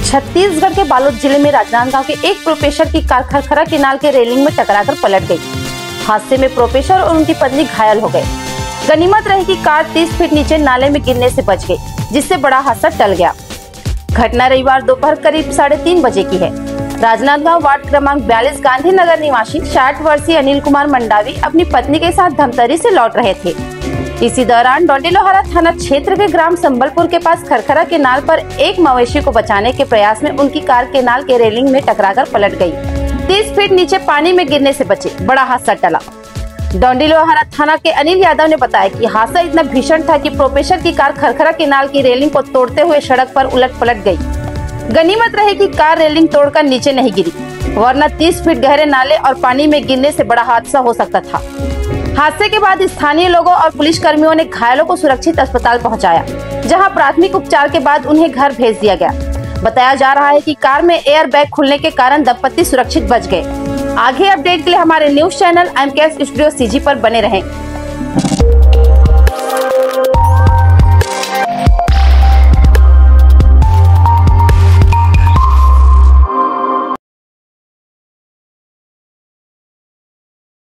छत्तीसगढ़ के बालोद जिले में राजनांदगांव के एक प्रोफेसर की कार खरखरा केनाल के रेलिंग में टकराकर पलट गई। हादसे में प्रोफेसर और उनकी पत्नी घायल हो गए। गनीमत रही कि कार 30 फीट नीचे नाले में गिरने से बच गई, जिससे बड़ा हादसा टल गया। घटना रविवार दोपहर करीब 3:30 बजे की है। राजनांदगांव वार्ड क्रमांक 42 गांधीनगर निवासी 60 वर्षीय अनिल कुमार मंडावी अपनी पत्नी के साथ धमतरी से लौट रहे थे। इसी दौरान डोंडीलोहारा थाना क्षेत्र के ग्राम संबलपुर के पास खरखरा केनाल पर एक मवेशी को बचाने के प्रयास में उनकी कार केनाल के रेलिंग में टकराकर पलट गई। 30 फीट नीचे पानी में गिरने से बचे, बड़ा हादसा टला। डोंडीलोहारा थाना के अनिल यादव ने बताया कि हादसा इतना भीषण था कि प्रोफेसर की कार खरखरा केनाल की रेलिंग को तोड़ते हुए सड़क पर उलट पलट गई। गनीमत रही कि कार रेलिंग तोड़कर नीचे नहीं गिरी, वरना 30 फीट गहरे नाले और पानी में गिरने से बड़ा हादसा हो सकता था। हादसे के बाद स्थानीय लोगों और पुलिस कर्मियों ने घायलों को सुरक्षित अस्पताल पहुंचाया, जहां प्राथमिक उपचार के बाद उन्हें घर भेज दिया गया। बताया जा रहा है कि कार में एयर बैग खुलने के कारण दंपति सुरक्षित बच गए। आगे अपडेट के लिए हमारे news channel MKS studio CG पर बने रहें।